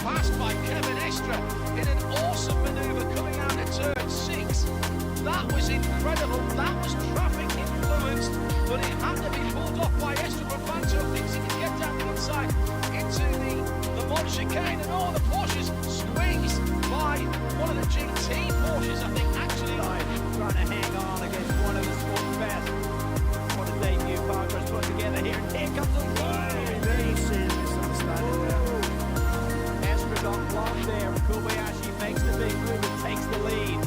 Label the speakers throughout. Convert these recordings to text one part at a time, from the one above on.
Speaker 1: passed by Kevin Estra in an awesome manoeuvre coming out of turn 6. That was incredible. That was traffic influenced, but it had to be pulled off by Estra. But Vanto thinks he can get down the inside into the mod chicane, and all the Porsches squeezed by one of the GT Porsches, I think, actually.
Speaker 2: Trying to hang on against one of the sport's best. What a debut Parker's put together here. Here comes the
Speaker 3: Very serious misunderstanding there.
Speaker 2: Estra got blocked there. Kobayashi makes the big move and takes the lead.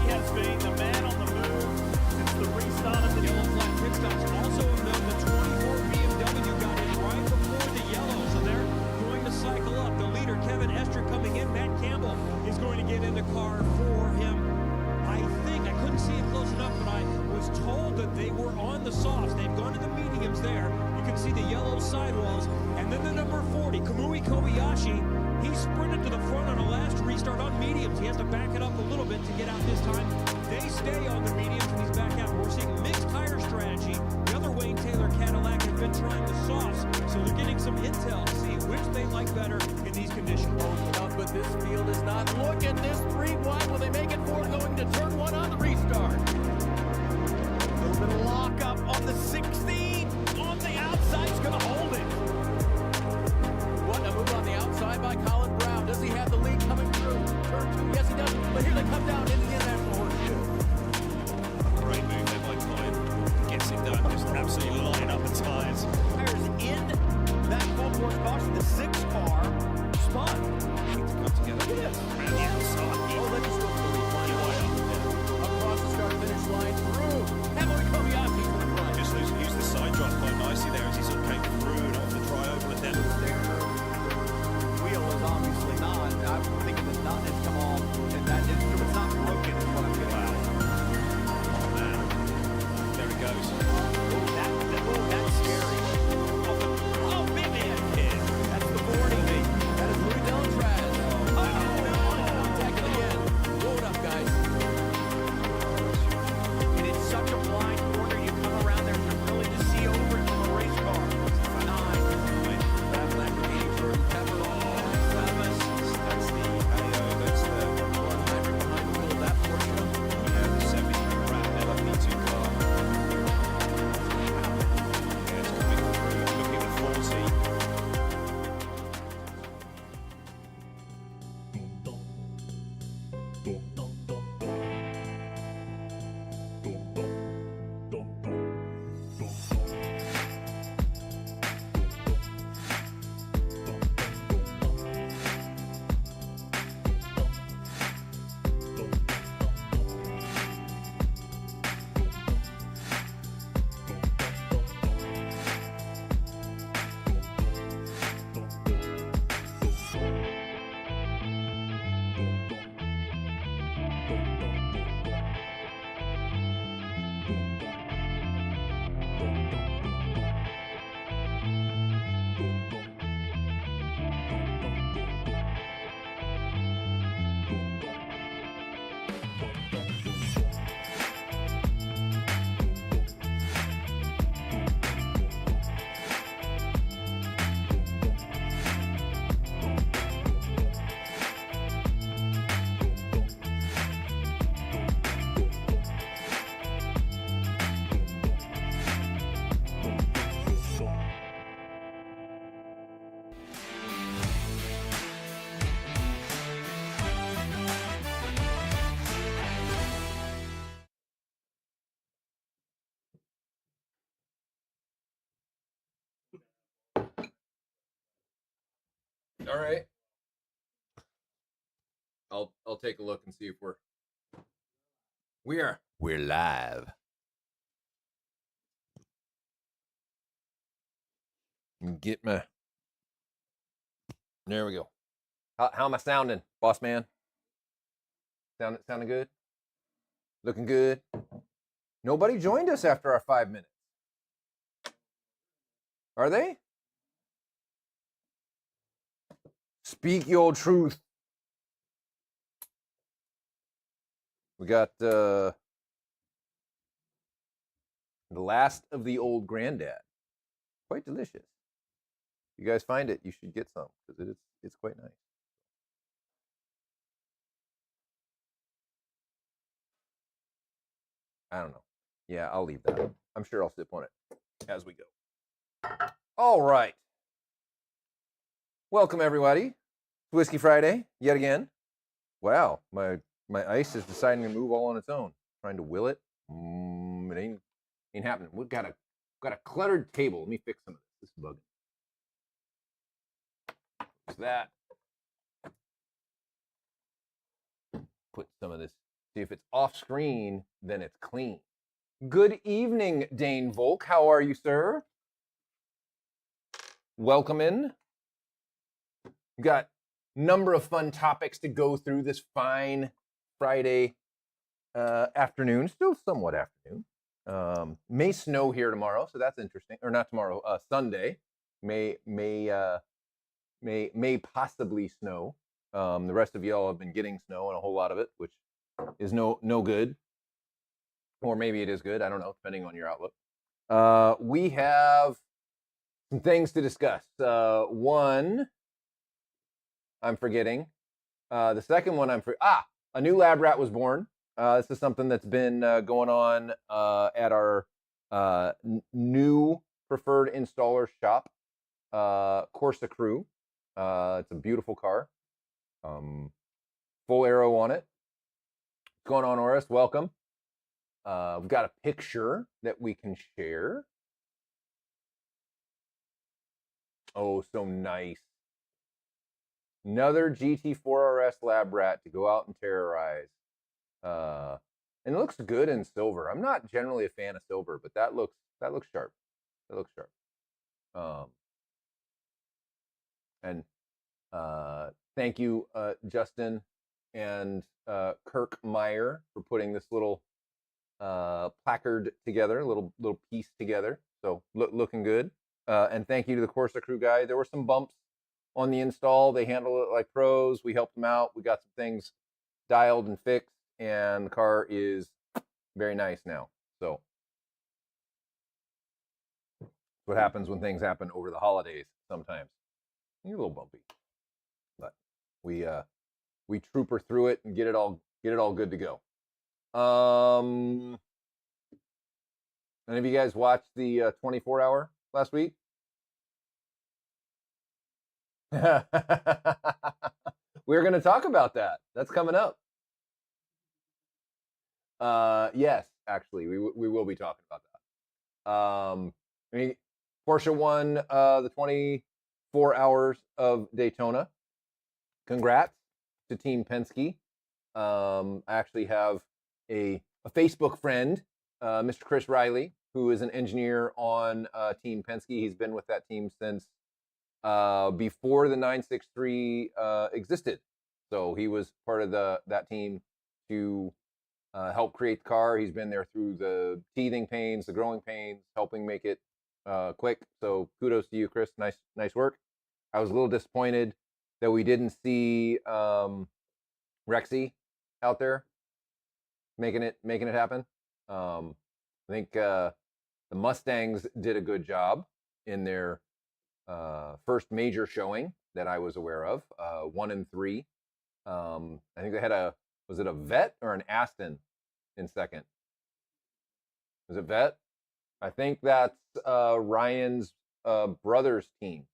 Speaker 3: He has been the man on the move since the restart of the
Speaker 4: yellow flag pit stops. Also of note, the 24 BMW got in right before the yellow, so they're going to cycle up. The leader, Kevin Estra, coming in. Matt Campbell is going to get in the car for him. I think, I couldn't see it close enough, but I was told that they were on the softs. They've gone to the mediums there. You can see the yellow sidewalls. And then the number 40, Kamui Kobayashi, he sprinted to the front on a last restart on mediums. He has to back it up a little bit to get out this time. They stay on the mediums and he's back out. We're seeing mixed tire strategy. The other Wayne Taylor Cadillac has been trying the softs, so they're getting some intel to see which they like better in these conditions.
Speaker 2: Open up, but this field is not. Look at this 3 wide. Will they make it for going to turn 1 on the restart? A little bit of lockup on the 16. On the outside, he's going to hold it. What a move on the outside by Colin Brown. Does he have the lead coming through? Turn 2. Yes, he does. But here they come down into the international horseshoe.
Speaker 5: Great move there by Colin. Gets it done. Just absolutely line up the tyres.
Speaker 2: Tires in that full course caution. The 6 car spun.
Speaker 5: Need to come together.
Speaker 2: Look at this.
Speaker 5: Around the outside.
Speaker 2: Oh, let's just go for the lead. Why
Speaker 5: Yeah,
Speaker 2: not?
Speaker 5: why not? Yeah.
Speaker 2: Across the start-finish line through. Emily Kobayashi to the front.
Speaker 5: Just used the side drop quite nicely there as he sort of came through and off the dry over with them.
Speaker 2: Wheel is obviously not. I'm thinking the nut has come off, and that is true. It's not broken, is what I'm getting at.
Speaker 5: Oh, man. There it goes.
Speaker 2: That's scary. Oh, big man. That's the 40. That is Louis Deltraz. Oh, no. Attack it again. Blow it up, guys. And it's such a blind corner. You come around there to really to see over it from a race car. 9. That Lamborghini for Petrol.
Speaker 5: That's the AO. That's the
Speaker 2: 100 behind the wheel of that Porsche.
Speaker 5: the 73 Ram LFP2 car. Yeah, it's coming through. Looking at 40.
Speaker 6: All right. I'll take a look and see if we're live. Get my there we go. How am I sounding, boss man? Sounding good? Looking good? Nobody joined us after our 5 minutes. Are they? Speak your truth. We got the last of the old granddad. Quite delicious. If you guys find it, you should get some because it's quite nice. I don't know. Yeah, I'll leave that. I'm sure I'll sip on it as we go. All right. Welcome, everybody. Whiskey Friday, yet again. Wow, my ice is deciding to move all on its own. Trying to will it. It ain't happening. We've got a cluttered table. Let me fix some of this. This is bugging. Fix that. Put some of this. See if it's off screen, then it's clean. Good evening, Dane Volk. How are you, sir? Welcome in. We've got a number of fun topics to go through this fine Friday afternoon. Still somewhat afternoon. May snow here tomorrow, so that's interesting. Or not tomorrow, Sunday. May possibly snow. The rest of y'all have been getting snow and a whole lot of it, which is no good. Or maybe it is good. I don't know, depending on your outlook. We have some things to discuss. One, I'm forgetting. The second one, a new lab rat was born. This is something that's been going on at our new preferred installer shop, Corsa Crew. It's a beautiful car. Full aero on it. What's going on, Oris? Welcome. We've got a picture that we can share. Oh, so nice. Another GT4 RS lab rat to go out and terrorize. And it looks good in silver. I'm not generally a fan of silver, but that looks sharp. That looks sharp. And thank you, Justin and Kirk Meyer, for putting this little placard together, little piece together. So looking good. And thank you to the Corsa Crew guy. There were some bumps on the install. They handled it like pros. We helped them out. We got some things dialed and fixed, and the car is very nice now. So what happens when things happen over the holidays sometimes. You're a little bumpy. But we trooper through it and get it all good to go. Any of you guys watched the 24-hour last week? We're going to talk about that. That's coming up. Yes, actually, we will be talking about that. I mean, Porsche won the 24 hours of Daytona. Congrats to Team Penske. I actually have a Facebook friend, Mr. Chris Riley, who is an engineer on Team Penske. He's been with that team since before the 963 existed. So he was part of that team to help create the car. He's been there through the teething pains, the growing pains, helping make it quick. So kudos to you, Chris. Nice work. I was a little disappointed that we didn't see Rexy out there making it happen. I think the Mustangs did a good job in their first major showing that I was aware of, 1 and 3. I think they had was it a Vet or an Aston in second? Was it Vet? I think that's Ryan's brother's team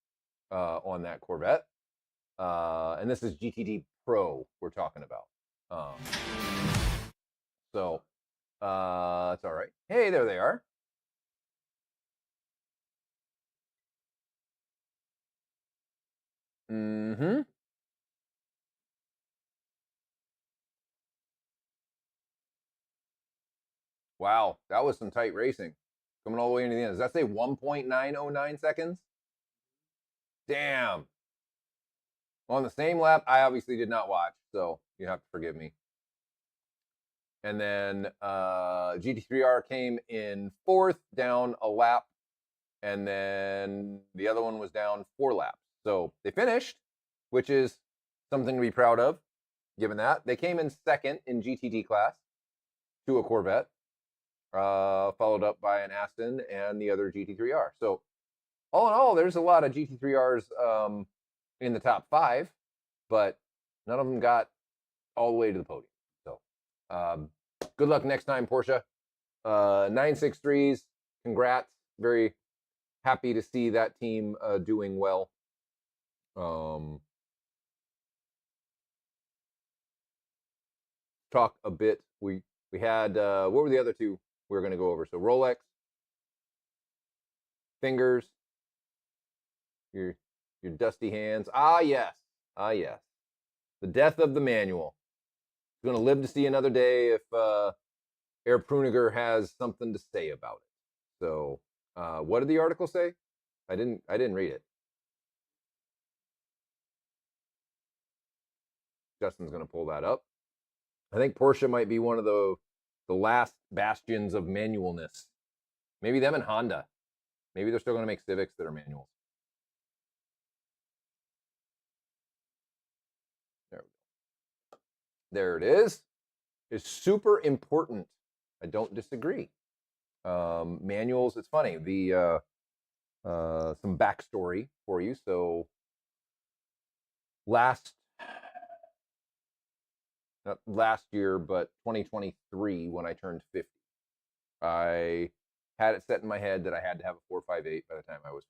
Speaker 6: on that Corvette. And this is GTD Pro we're talking about. So it's all right. Hey, there they are. Mm-hmm. Wow, that was some tight racing. Coming all the way into the end. Does that say 1.909 seconds? Damn. On the same lap, I obviously did not watch, so you have to forgive me. And then GT3R came in 4th, down a lap. And then the other one was down 4 laps. So they finished, which is something to be proud of, given that. They came in 2nd in GTD class to a Corvette, followed up by an Aston and the other GT3R. So all in all, there's a lot of GT3Rs in the top 5, but none of them got all the way to the podium. So good luck next time, Porsche. 963s, congrats. Very happy to see that team doing well. Talk a bit. We had what were the other two we were going to go over? So Rolex, fingers, your dusty hands. Ah yes, the death of the manual. He's going to live to see another day if Air Preuninger has something to say about it. So what did the article say? I didn't read it. Justin's going to pull that up. I think Porsche might be one of the last bastions of manualness. Maybe them and Honda. Maybe they're still going to make Civics that are manuals. There it is. It's super important. I don't disagree. Manuals, it's funny. The some backstory for you. So not last year, but 2023, when I turned 50, I had it set in my head that I had to have a 458 by the time I was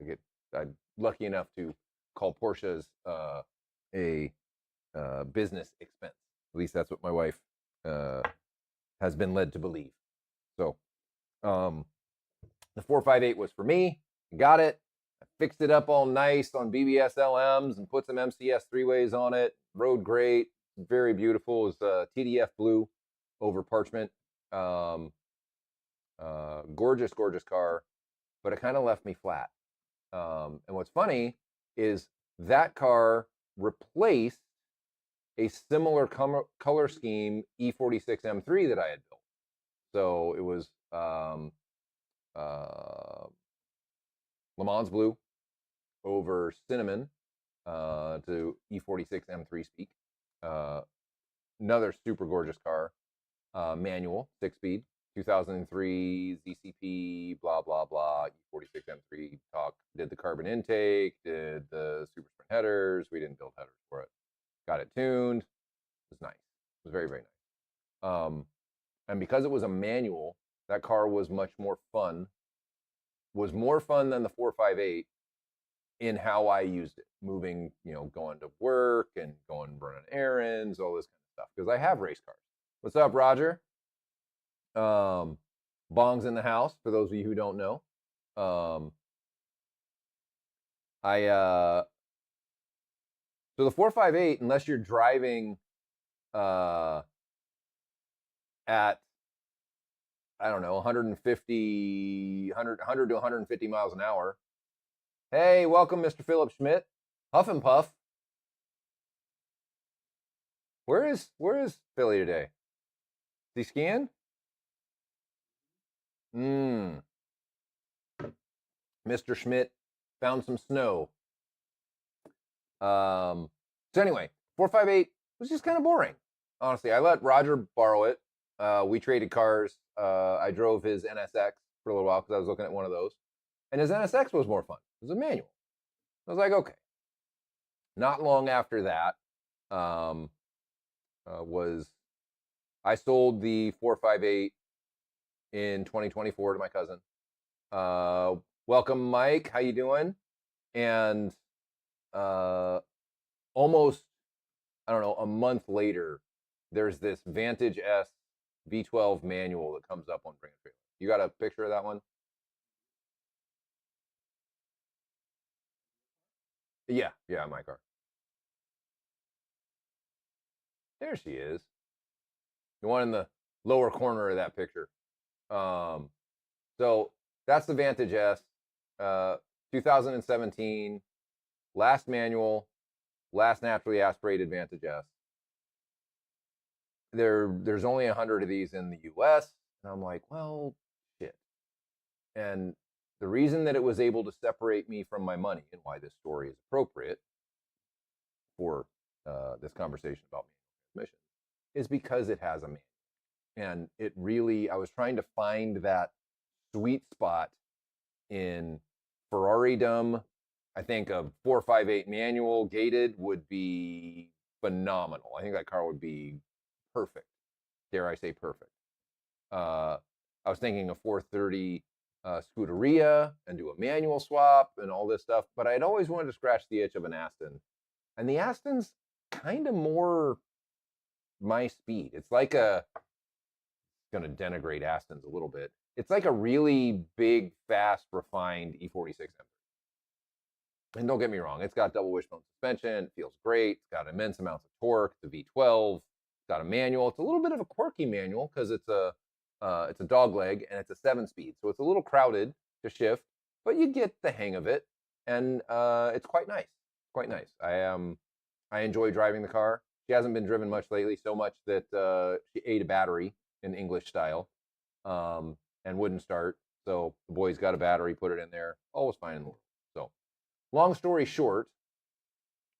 Speaker 6: 50. I'm lucky enough to call Porsches a business expense. At least that's what my wife has been led to believe. So the 458 was for me. I got it. I fixed it up all nice on BBS LMs and put some MCS three-ways on it. Rode great. Very beautiful. It was TDF blue over parchment. Gorgeous car, but it kind of left me flat. And what's funny is that car replaced a similar color scheme E46 M3 that I had built. So it was Le Mans blue over cinnamon to E46 M3 speak. Another super gorgeous car, manual, 6-speed, 2003 ZCP, blah, blah, blah, E46 M3 talk. Did the carbon intake, did the super sprint headers. We didn't build headers for it. Got it tuned. It was nice. It was very, very nice. And because it was a manual, that car was much more fun. Was more fun than the 458 in how I used it, moving, going to work and going running errands, all this kind of stuff. Because I have race cars. What's up, Roger? Bong's in the house. For those of you who don't know, so the 458, unless you're driving at, I don't know, 100 to 150 miles an hour. Hey, welcome, Mr. Philip Schmidt. Huff and Puff. Where is Philly today? Is he skiing? Mr. Schmidt found some snow. So anyway, 458 was just kind of boring. Honestly, I let Roger borrow it. We traded cars. I drove his NSX for a little while because I was looking at one of those. And his NSX was more fun. It was a manual. I was like, okay. Not long after that, I sold the 458 in 2024 to my cousin. Welcome, Mike. How you doing? And almost, I don't know, a month later, there's this Vantage S V12 manual that comes up on Bring a Trailer. You got a picture of that one? Yeah, my car. There she is. The one in the lower corner of that picture. So that's the Vantage S, 2017, last manual, last naturally aspirated Vantage S. There's only 100 of these in the US, and I'm like, well, shit. And the reason that it was able to separate me from my money, and why this story is appropriate for this conversation about manual transmission, is because it has a manual. And it really, I was trying to find that sweet spot in Ferrari-dom. I think a 458 manual gated would be phenomenal. I think that car would be perfect. Dare I say perfect. I was thinking a 430 Scuderia and do a manual swap and all this stuff, but I'd always wanted to scratch the itch of an Aston. And the Aston's kind of more my speed. It's like going to denigrate Astons a little bit. It's like a really big, fast, refined E46 engine. And don't get me wrong, it's got double wishbone suspension. It feels great. It's got immense amounts of torque. It's a V12. It's got a manual. It's a little bit of a quirky manual because it's a dog leg and it's a 7-speed. So it's a little crowded to shift, but you get the hang of it. And it's quite nice. Quite nice. I enjoy driving the car. She hasn't been driven much lately, so much that she ate a battery in English style and wouldn't start. So the boys got a battery, put it in there. All was fine in the world. So long story short,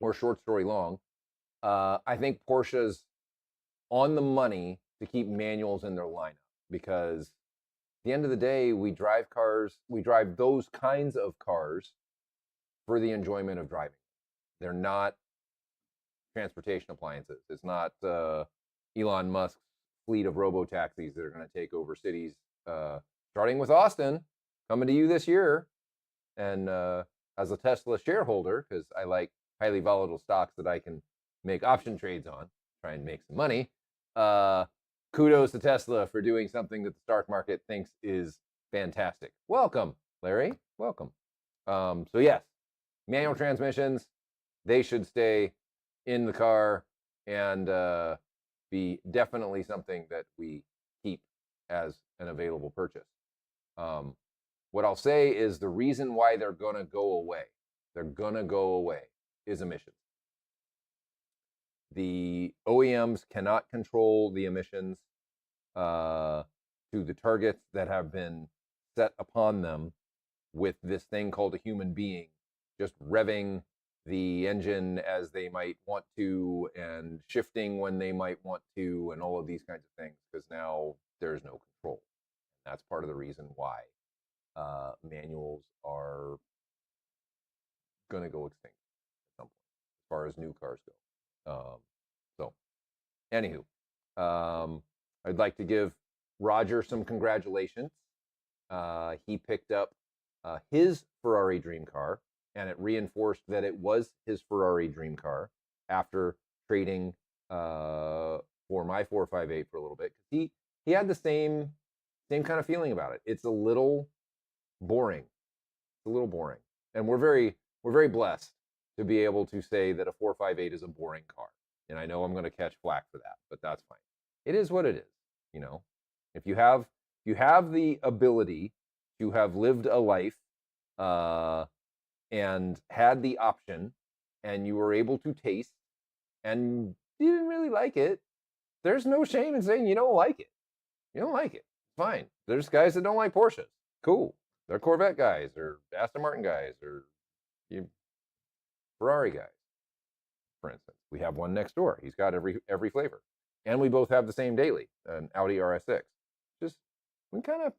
Speaker 6: or short story long, I think Porsche's on the money to keep manuals in their lineup because at the end of the day, we drive those kinds of cars for the enjoyment of driving. They're not transportation appliances. It's not Elon Musk's fleet of robo-taxis that are going to take over cities, starting with Austin, coming to you this year. And as a Tesla shareholder, because I like highly volatile stocks that I can make option trades on, try and make some money, kudos to Tesla for doing something that the stock market thinks is fantastic. Welcome, Larry. Welcome. So yes, manual transmissions, they should stay in the car and be definitely something that we keep as an available purchase. What I'll say is the reason why they're going to go away, is emissions. The OEMs cannot control the emissions to the targets that have been set upon them with this thing called a human being just revving the engine as they might want to and shifting when they might want to and all of these kinds of things, because now there's no control. That's part of the reason why manuals are going to go extinct at some point as far as new cars go. So anywho, I'd like to give Roger some congratulations. He picked up his Ferrari dream car, and it reinforced that it was his Ferrari dream car after trading for my 458 for a little bit. He had the same kind of feeling about it. It's a little boring. And we're very blessed to be able to say that a 458 is a boring car. And I know I'm going to catch flack for that, but that's fine. It is what it is. You know, if you have the ability to have lived a life and had the option, and you were able to taste, and you didn't really like it, there's no shame in saying you don't like it. You don't like it. Fine. There's guys that don't like Porsches. Cool. They're Corvette guys, or Aston Martin guys, or Ferrari guys. For instance, we have one next door. He's got every flavor, and we both have the same daily, an Audi RS6. Just we kind of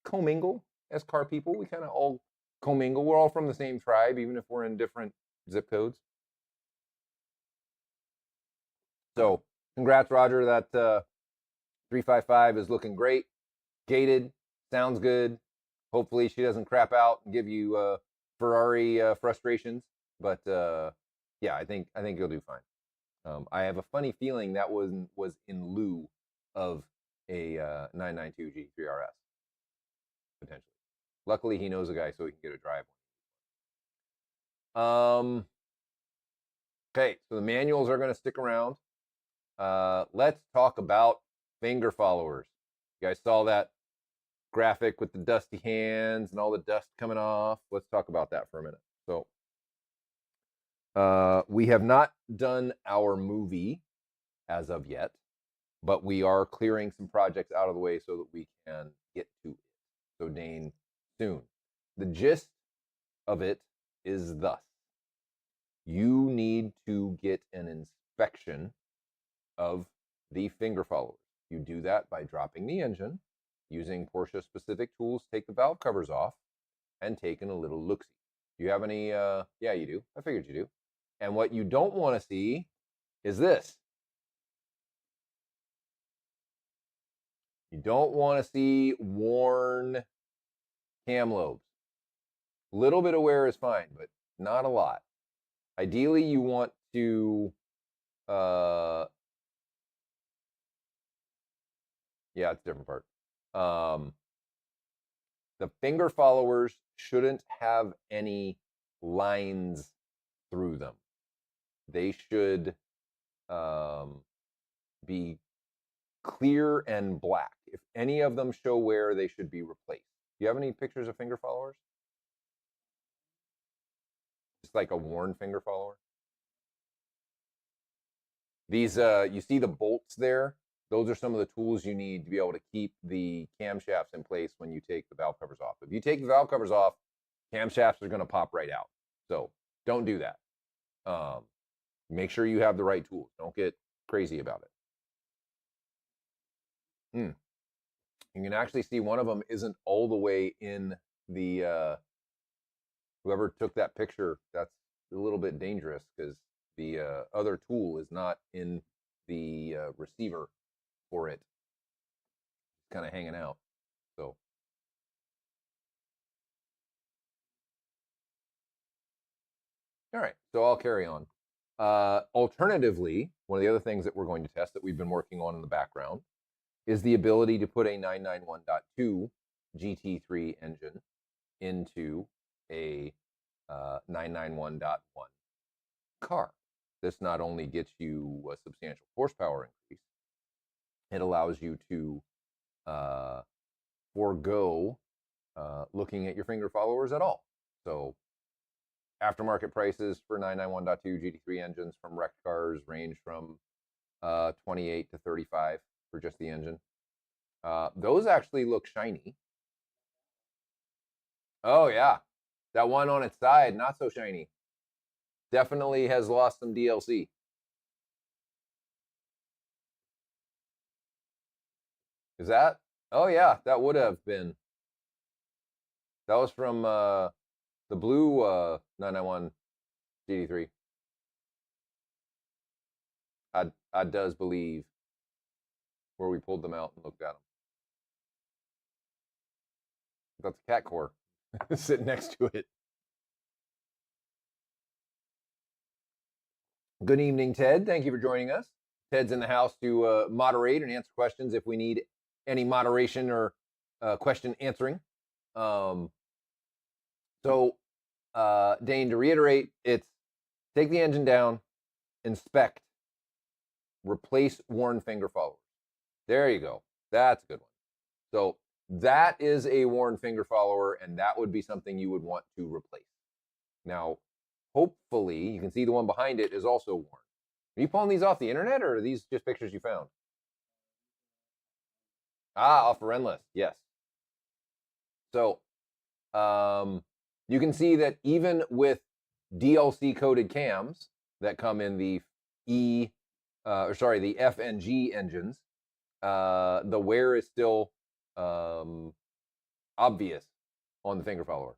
Speaker 6: commingle as car people. We kind of all commingle. We're all from the same tribe, even if we're in different zip codes. So, congrats, Roger. That 355 is looking great. Gated, sounds good. Hopefully, she doesn't crap out and give you Ferrari frustrations. But yeah, I think you'll do fine. I have a funny feeling that was in lieu of a 992 G3 RS potentially. Luckily, he knows a guy, so he can get a drive one. Okay, so the manuals are going to stick around. Let's talk about finger followers. You guys saw that graphic with the dusty hands and all the dust coming off. Let's talk about that for a minute. So we have not done our movie as of yet, but we are clearing some projects out of the way so that we can get to it. So Dane, soon. The gist of it is thus. You need to get an inspection of the finger followers. You do that by dropping the engine, using Porsche specific tools, take the valve covers off, and taking a little look-see. Do you have any, yeah, you do. I figured you do. And what you don't want to see is this. You don't want to see worn cam lobes. A little bit of wear is fine, but not a lot. Ideally, you want to, yeah, it's a different part. The finger followers shouldn't have any lines through them. They should be clear and black. If any of them show wear, they should be replaced. Do you have any pictures of finger followers? Just like a worn finger follower? These, you see the bolts there? Those are some of the tools you need to be able to keep the camshafts in place when you take the valve covers off. If you take the valve covers off, camshafts are going to pop right out. So don't do that. Make sure you have the right tools. Don't get crazy about it. You can actually see one of them isn't all the way in the, whoever took that picture, that's a little bit dangerous because the other tool is not in the receiver for it. It's kind of hanging out. So. All right, so I'll carry on. Alternatively, one of the other things that we're going to test that we've been working on in the background is the ability to put a 991.2 GT3 engine into a 991.1 car. This not only gets you a substantial horsepower increase, it allows you to forego looking at your finger followers at all. So aftermarket prices for 991.2 GT3 engines from wrecked cars range from 28 to 35 for just the engine. Those actually look shiny. Oh yeah, that one on its side, not so shiny. Definitely has lost some DLC. Is that? Oh yeah, that would have been. That was from the blue 991 GT3. I does believe where we pulled them out and looked at them. That's a cat core sitting next to it. Good evening, Ted. Thank you for joining us. Ted's in the house to moderate and answer questions if we need any moderation or question answering. So, Dane, to reiterate, it's take the engine down, inspect, replace worn finger followers. There you go. That's a good one. So that is a worn finger follower, and that would be something you would want to replace. Now, hopefully, you can see the one behind it is also worn. Are you pulling these off the internet, or are these just pictures you found? Off of Renlist, yes. So, you can see that even with DLC coded cams that come in the the F and G engines, the wear is still obvious on the finger follower.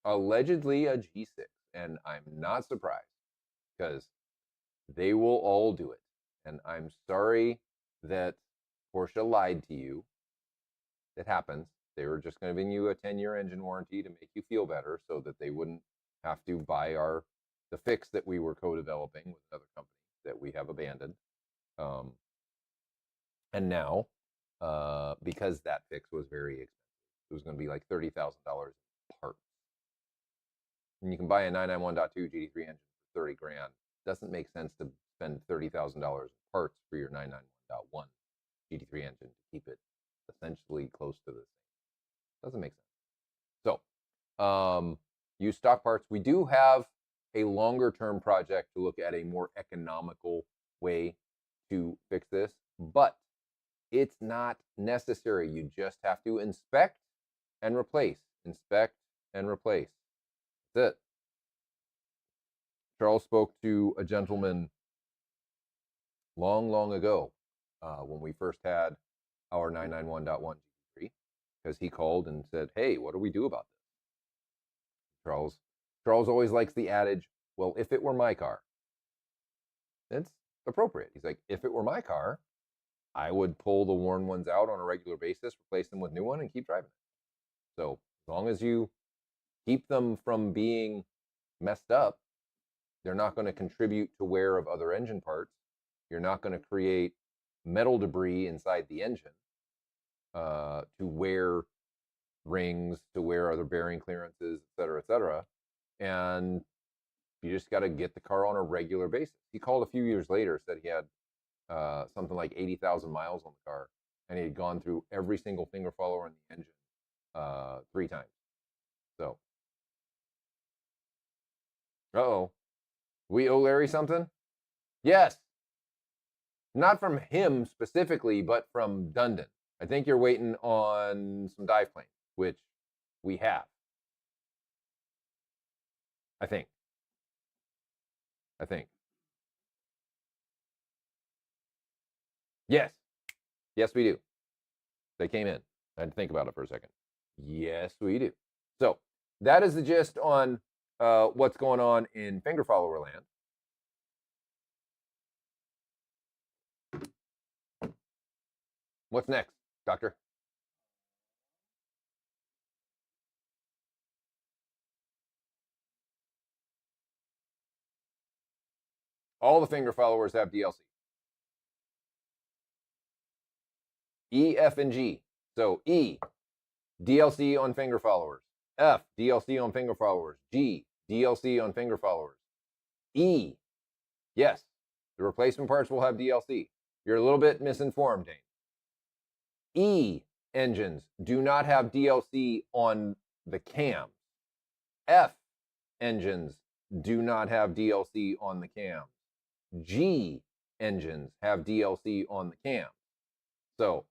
Speaker 6: Allegedly a G6, and I'm not surprised because they will all do it. And I'm sorry that Porsche lied to you. It happens. They were just going to give you a 10-year engine warranty to make you feel better so that they wouldn't have to buy the fix that we were co-developing with another company that we have abandoned. And now, because that fix was very expensive, it was going to be like $30,000 parts. And you can buy a 991.2 GT3 engine for 30 grand. Doesn't make sense to spend $30,000 parts for your 991.1 GT3 engine to keep it essentially close to the same. Doesn't make sense. So, use stock parts. We do have a longer term project to look at a more economical way to fix this, but it's not necessary. You just have to inspect and replace. Inspect and replace. That's it. Charles spoke to a gentleman long ago when we first had our 991.1 GT3 because he called and said, hey, what do we do about this? Charles always likes the adage, well, if it were my car. It's appropriate. He's like, if it were my car, I would pull the worn ones out on a regular basis, replace them with new one, and keep driving. So as long as you keep them from being messed up, they're not going to contribute to wear of other engine parts. You're not going to create metal debris inside the engine to wear rings, to wear other bearing clearances, et cetera, and you just got to get the car on a regular basis. He called a few years later, said he had something like 80,000 miles on the car, and he had gone through every single finger follower in the engine 3 times. So, we owe Larry something? Yes. Not from him specifically, but from Dundon. I think you're waiting on some dive planes, which we have. I think. Yes. Yes, we do. They came in. I had to think about it for a second. Yes, we do. So that is the gist on what's going on in finger follower land. What's next, Doctor? All the finger followers have DLC. E, F, and G. So E, DLC on finger followers. F, DLC on finger followers. G, DLC on finger followers. E, yes, the replacement parts will have DLC. You're a little bit misinformed, Dane. E engines do not have DLC on the cams. F engines do not have DLC on the cams. G engines have DLC on the cams. So,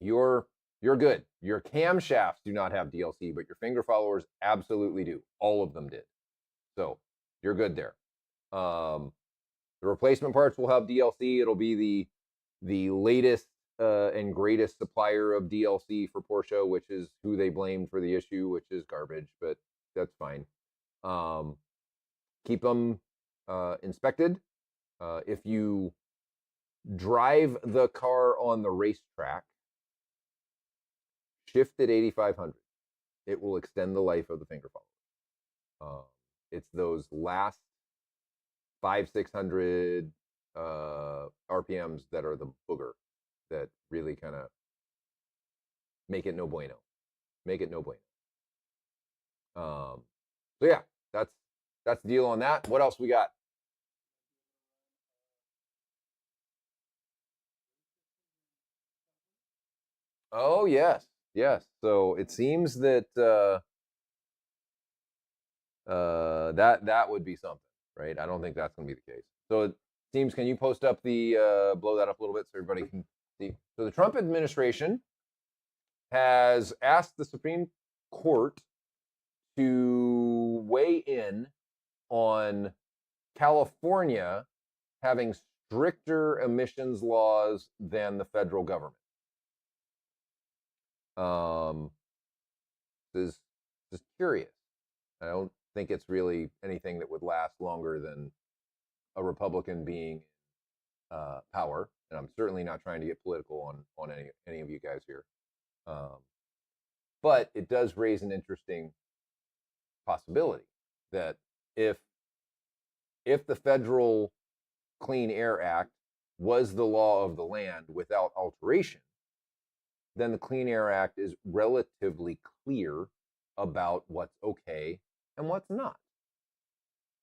Speaker 6: you're good. Your camshafts do not have DLC, but your finger followers absolutely do. All of them did. So you're good there. The replacement parts will have DLC. It'll be the latest and greatest supplier of DLC for Porsche, which is who they blamed for the issue, which is garbage, but that's fine. Keep them inspected. If you drive the car on the racetrack, shift at 8,500. It will extend the life of the finger follower. It's those last 500-600 RPMs that are the booger that really kind of make it no bueno. So yeah, that's the deal on that. What else we got? Oh yes. So it seems that that would be something, right? I don't think that's going to be the case. So it seems. Can you post up the blow that up a little bit so everybody can see? So the Trump administration has asked the Supreme Court to weigh in on California having stricter emissions laws than the federal government. This is curious. I don't think it's really anything that would last longer than a Republican being power, and I'm certainly not trying to get political on any of you guys here. But it does raise an interesting possibility that if the Federal Clean Air Act was the law of the land without alteration, then the Clean Air Act is relatively clear about what's okay and what's not.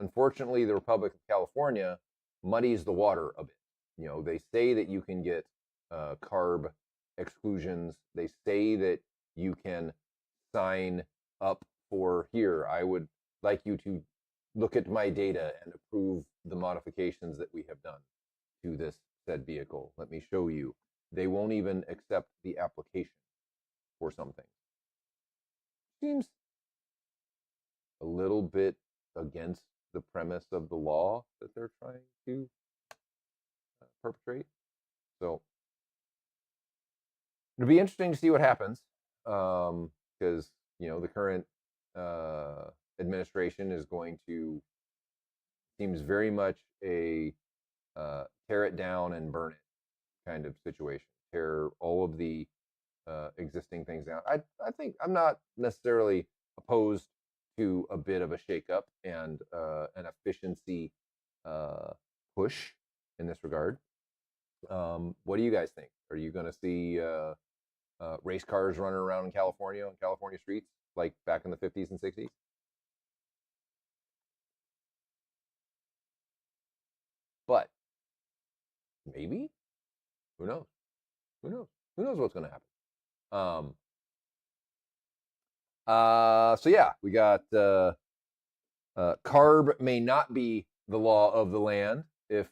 Speaker 6: Unfortunately, the Republic of California muddies the water a bit. You know, they say that you can get carb exclusions. They say that you can sign up for here. I would like you to look at my data and approve the modifications that we have done to this said vehicle. Let me show you. They won't even accept the application for something. Seems a little bit against the premise of the law that they're trying to perpetrate. So it'll be interesting to see what happens, because the current administration is going to seems very much a tear it down and burn it kind of situation. Tear all of the existing things down. I think I'm not necessarily opposed to a bit of a shakeup and an efficiency push in this regard. What do you guys think? Are you going to see race cars running around in California on California streets like back in the 50s and 60s? But maybe, who knows? Who knows? Who knows what's going to happen? So yeah, we got CARB may not be the law of the land if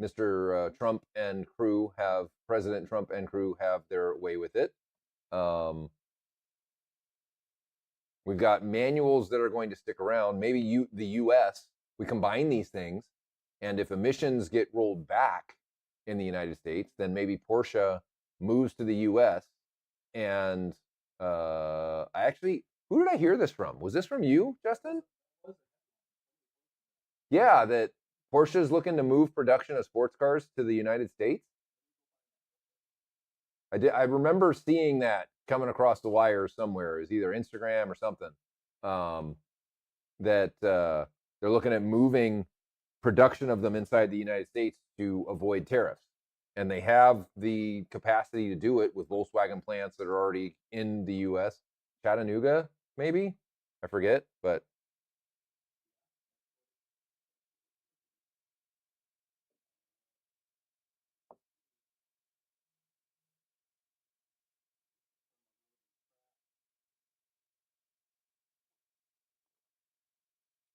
Speaker 6: Mr. Trump and crew have President Trump and crew have their way with it. We've got manuals that are going to stick around. Maybe the U.S. we combine these things, and if emissions get rolled back in the United States, then maybe Porsche moves to the U.S. And who did I hear this from? Was this from you, Justin? Yeah, that Porsche is looking to move production of sports cars to the United States. I remember seeing that coming across the wire somewhere. It was either Instagram or something. That they're looking at moving production of them inside the United States to avoid tariffs. And they have the capacity to do it with Volkswagen plants that are already in the U.S. Chattanooga, maybe? I forget, but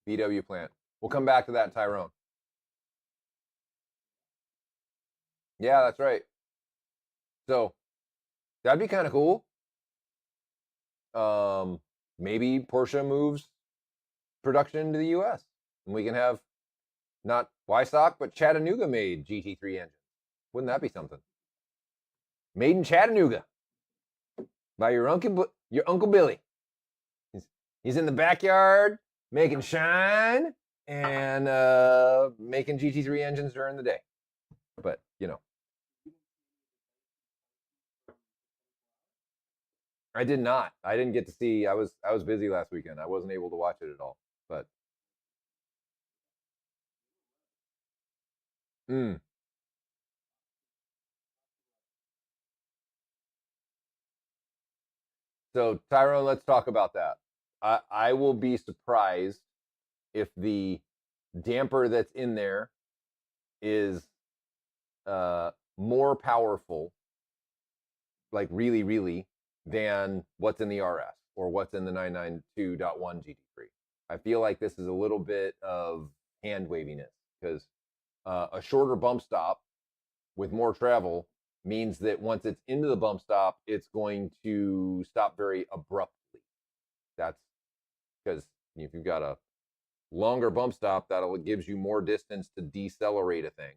Speaker 6: VW plant. We'll come back to that, Tyrone. Yeah, that's right. So that'd be kind of cool. Maybe Porsche moves production to the U.S. and we can have not Wysock but Chattanooga made GT3 engines. Wouldn't that be something? Made in Chattanooga by your Uncle Billy. He's in the backyard making shine and making GT3 engines during the day. But you know, I did not. I didn't get to see. I was busy last weekend. I wasn't able to watch it at all. But So Tyrone, let's talk about that. I will be surprised if the damper that's in there is more powerful, like really, really, than what's in the RS or what's in the 992.1 GT3. I feel like this is a little bit of hand waviness because a shorter bump stop with more travel means that once it's into the bump stop, it's going to stop very abruptly. That's because if you've got a longer bump stop, that'll gives you more distance to decelerate a thing.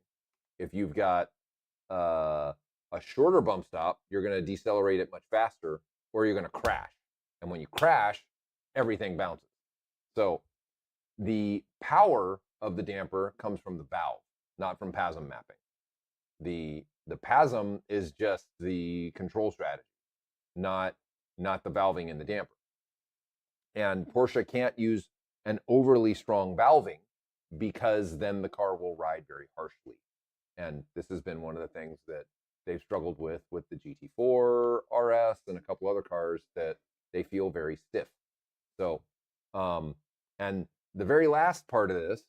Speaker 6: If you've got a shorter bump stop, you're going to decelerate it much faster, or you're going to crash. And when you crash, everything bounces. So the power of the damper comes from the valve, not from PASM mapping. The PASM is just the control strategy, not the valving in the damper. And Porsche can't use an overly strong valving because then the car will ride very harshly. And this has been one of the things that they've struggled with the GT4 RS and a couple other cars, that they feel very stiff. So, and the very last part of this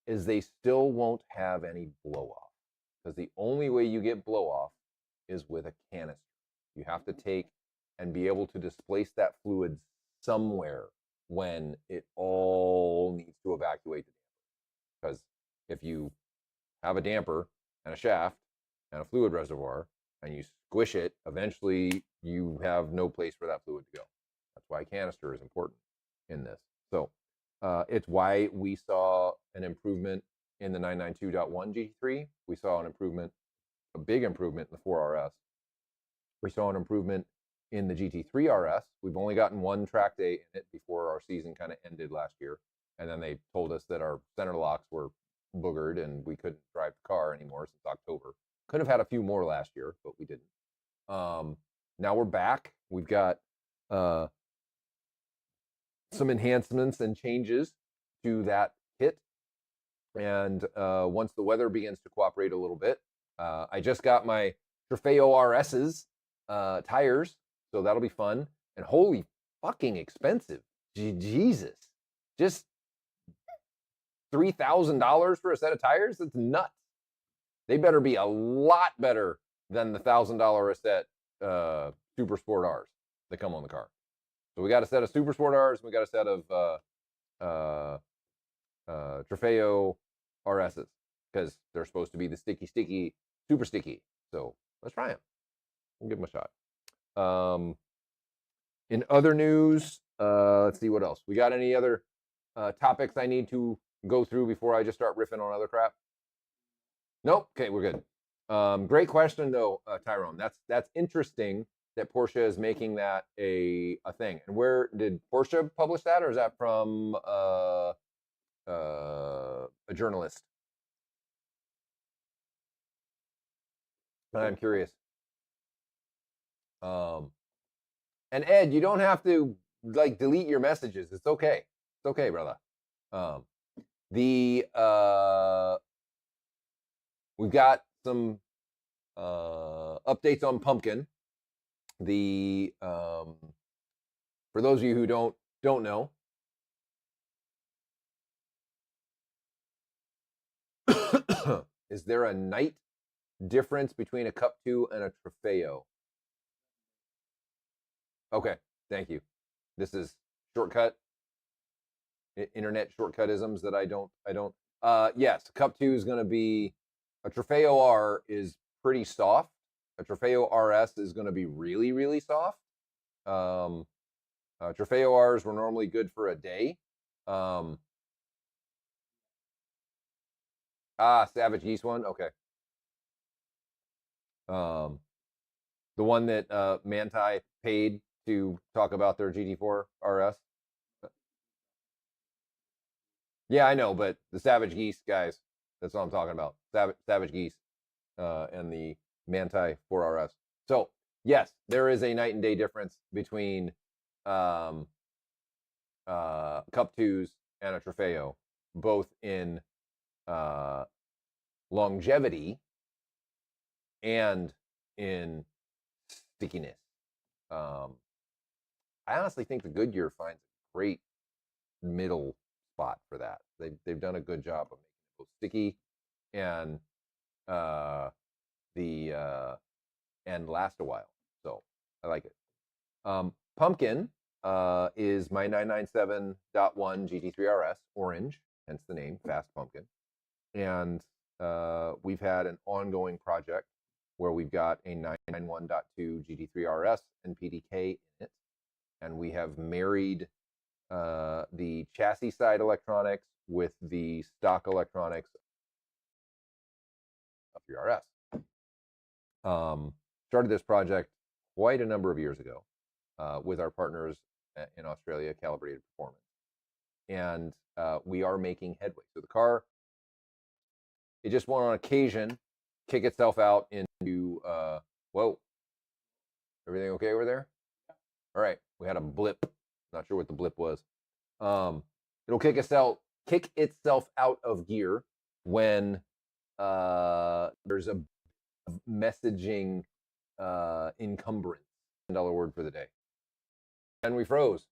Speaker 6: is they still won't have any blow off, because the only way you get blow off is with a canister. You have to take and be able to displace that fluid somewhere when it all needs to evacuate the damper. Because if you have a damper and a shaft and a fluid reservoir and you squish it, eventually you have no place for that fluid to go. That's why canister is important in this. So it's why we saw an improvement in the 992.1 GT3. We saw an improvement, a big improvement in the 4RS. We saw an improvement in the GT3 RS. We've only gotten one track day in it before our season kind of ended last year. And then they told us that our center locks were boogered and we couldn't drive the car anymore since October. Could have had a few more last year, but we didn't. Now we're back. We've got some enhancements and changes to that kit. And once the weather begins to cooperate a little bit, I just got my Trofeo RS's tires, so that'll be fun. And holy fucking expensive. Jesus. Just $3,000 for a set of tires? That's nuts. They better be a lot better than the $1,000 a set Super Sport R's that come on the car. So we got a set of Super Sport R's, we got a set of Trofeo RS's because they're supposed to be the sticky, super sticky. So let's try them. We'll give them a shot. In other news, let's see what else. We got any other topics I need to go through before I just start riffing on other crap? Nope. Okay, we're good. Great question though, Tyrone. That's interesting that Porsche is making that a thing. And where did Porsche publish that, or is that from a journalist? I'm curious. And Ed, you don't have to like delete your messages. It's okay. It's okay, brother. We've got some updates on Pumpkin. For those of you who don't know, is there a night difference between a Cup 2 and a Trofeo? Okay, thank you. This is shortcut internet shortcutisms that I don't. Yes, Cup 2 is going to be a Trofeo R is pretty soft. A Trofeo RS is going to be really, really soft. Trofeo R's were normally good for a day. Savage Geese one. Okay. The one that Manti paid to talk about their GT4 RS. Yeah, I know, but the Savage Geese guys, that's what I'm talking about. Savage Geese and the Manti 4RS. So, yes, there is a night and day difference between Cup 2s and a Trofeo, both in longevity and in stickiness. I honestly think the Goodyear finds a great middle spot for that. They've done a good job of making it both sticky and and last a while. So I like it. Pumpkin is my 997.1 GT3 RS, orange, hence the name, Fast Pumpkin. And we've had an ongoing project where we've got a 991.2 GT3 RS and PDK in it. And we have married the chassis side electronics with the stock electronics of 3RS. Started this project quite a number of years ago with our partners in Australia, Calibrated Performance. And we are making headway. So the car, it just won't on occasion kick itself out into, whoa, everything okay over there? All right, we had a blip. Not sure what the blip was. It'll kick itself out of gear when there's a messaging encumbrance. $10 word for the day. And we froze.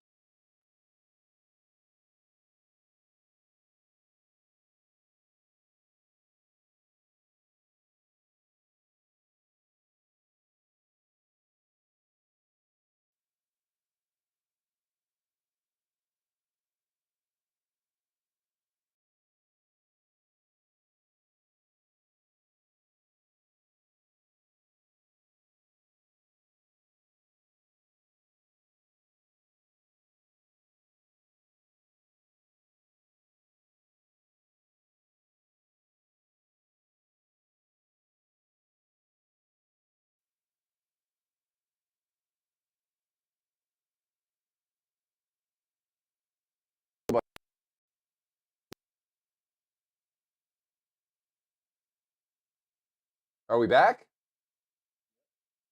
Speaker 6: Are we back?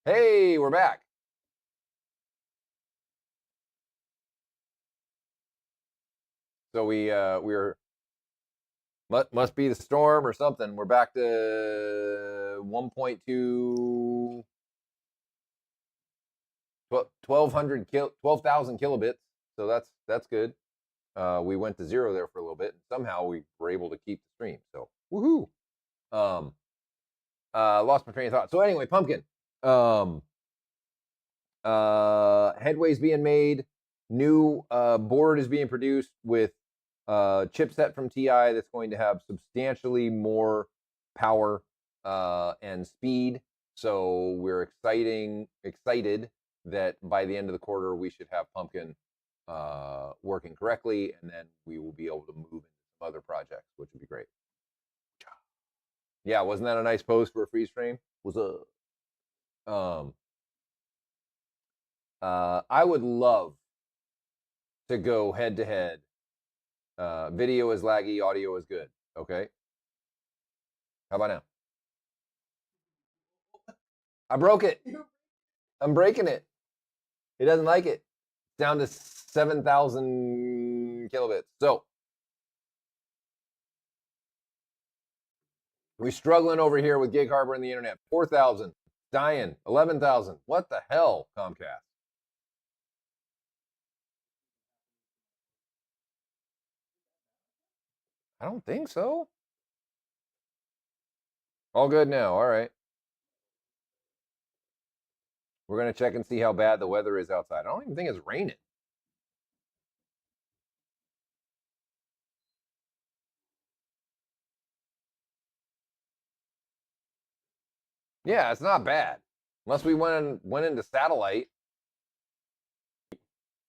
Speaker 6: Hey, we're back. So we're must be the storm or something. We're back to 1.2 12,000 kilobits. So that's good. We went to 0 there for a little bit, and somehow we were able to keep the stream. So woohoo! Lost my train of thought. So anyway, Pumpkin. Headway's being made. New board is being produced with chipset from TI that's going to have substantially more power and speed. So we're excited that by the end of the quarter we should have Pumpkin working correctly, and then we will be able to move into some other projects, which would be great. Yeah, wasn't that a nice pose for a freeze frame? Was I would love to go head to head. Video is laggy, audio is good. Okay. How about now? I broke it. I'm breaking it. It doesn't like it. It's down to 7,000 kilobits. So we're struggling over here with Gig Harbor and the internet. 4,000. Dying. 11,000. What the hell, Comcast? I don't think so. All good now. All right. We're going to check and see how bad the weather is outside. I don't even think it's raining. Yeah, it's not bad. Unless we went into satellite.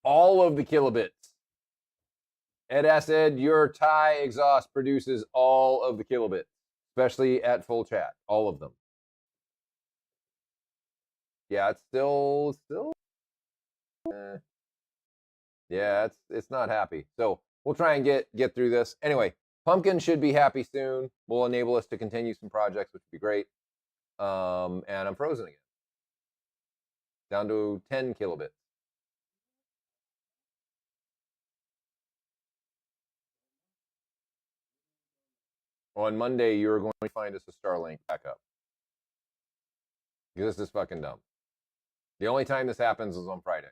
Speaker 6: All of the kilobits. Ed Ased, your Thai exhaust produces all of the kilobits, especially at full chat. All of them. Yeah, it's still. Yeah, it's not happy. So we'll try and get through this. Anyway, Pumpkin should be happy soon. Will enable us to continue some projects, which would be great. And I'm frozen again. Down to 10 kilobits. On Monday, you're going to find us a Starlink backup. Because this is fucking dumb. The only time this happens is on Friday.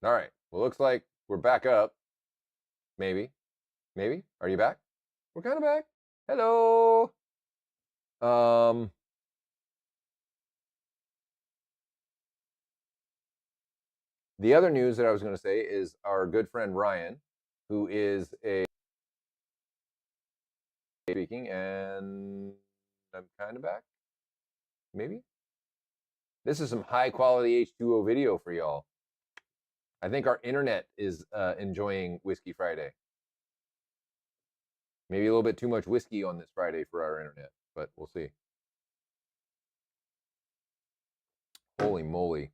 Speaker 6: All right. Well, looks like we're back up. Maybe. Are you back? We're kind of back. Hello. The other news that I was going to say is our good friend Ryan, who is a speaking, and I'm kind of back. Maybe. This is some high quality H2O video for y'all. I think our internet is enjoying Whiskey Friday. Maybe a little bit too much whiskey on this Friday for our internet, but we'll see. Holy moly.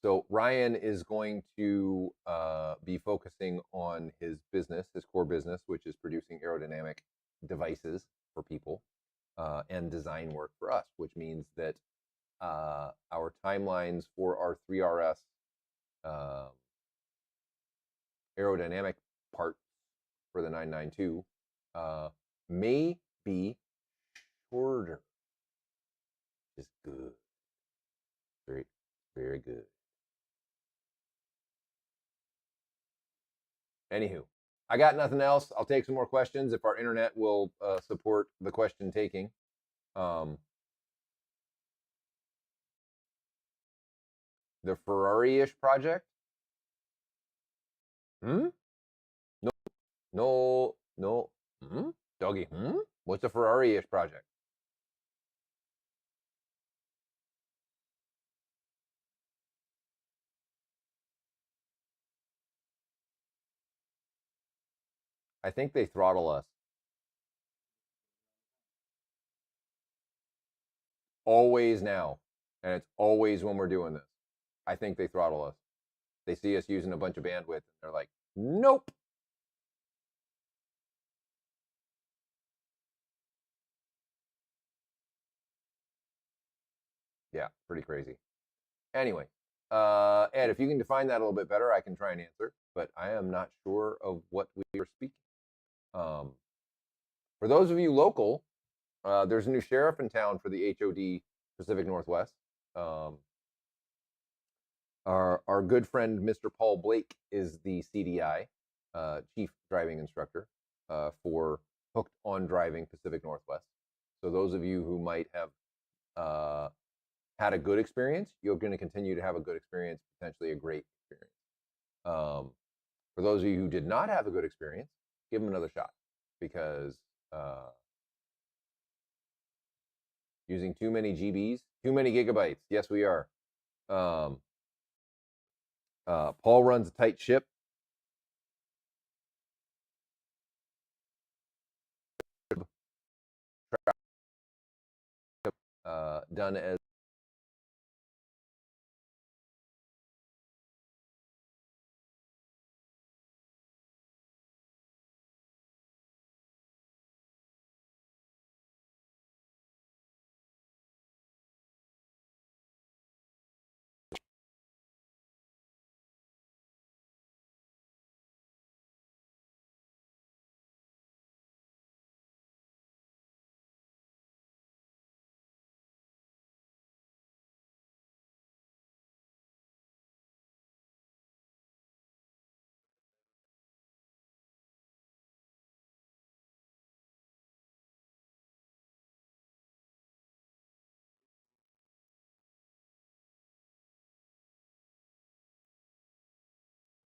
Speaker 6: So Ryan is going to be focusing on his business, his core business, which is producing aerodynamic devices for people and design work for us, which means that our timelines for our 3RS aerodynamic parts for the 992 may be shorter. Is good. Very, very good. Anywho, I got nothing else. I'll take some more questions if our internet will support the question taking. The Ferrari-ish project? No. Doggy, What's the Ferrari-ish project? I think they throttle us. Always now. And it's always when we're doing this. I think they throttle us. They see us using a bunch of bandwidth and they're like, nope. Yeah, pretty crazy. Anyway, Ed, if you can define that a little bit better, I can try and answer, but I am not sure of what we are speaking. For those of you local, there's a new sheriff in town for the HOD Pacific Northwest. Our good friend Mr. Paul Blake is the CDI, Chief Driving Instructor, for Hooked on Driving Pacific Northwest. So those of you who might have had a good experience, you're going to continue to have a good experience, potentially a great experience. For those of you who did not have a good experience, give them another shot, because using too many GBs, too many gigabytes. Yes, we are. Paul runs a tight ship. Done as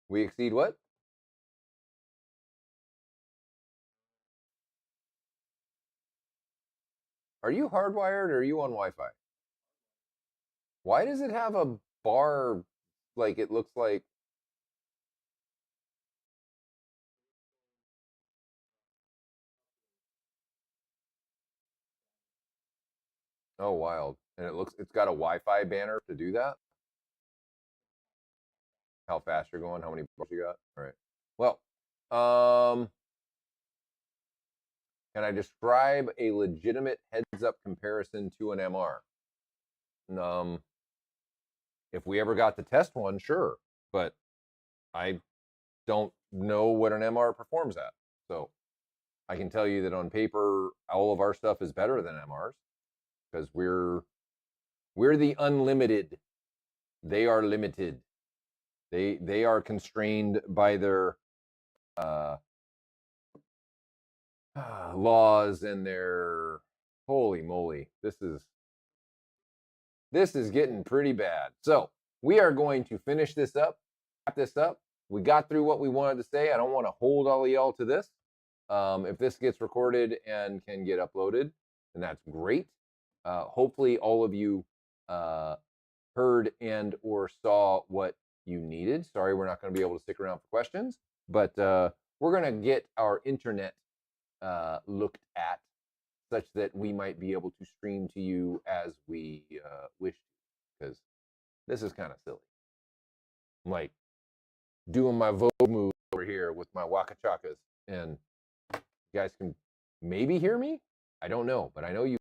Speaker 6: we exceed what? Are you hardwired or are you on Wi-Fi? Why does it have a bar like it looks like? Oh, wild. And it's got a Wi-Fi banner to do that? How fast you're going, how many bars you got? All right. Well, can I describe a legitimate heads-up comparison to an MR? If we ever got to test one, sure, but I don't know what an MR performs at. So I can tell you that on paper, all of our stuff is better than MRs, because we're the unlimited. They are limited. They are constrained by their laws and their, holy moly, this is getting pretty bad. So we are going to finish this up, wrap this up. We got through what we wanted to say. I don't want to hold all of y'all to this. If this gets recorded and can get uploaded, then that's great. Hopefully all of you heard and or saw what you needed. Sorry, we're not going to be able to stick around for questions, but we're going to get our internet looked at, such that we might be able to stream to you as we wish, because this is kind of silly. I'm like doing my Vogue move over here with my waka chakas, and you guys can maybe hear me. I don't know, but I know you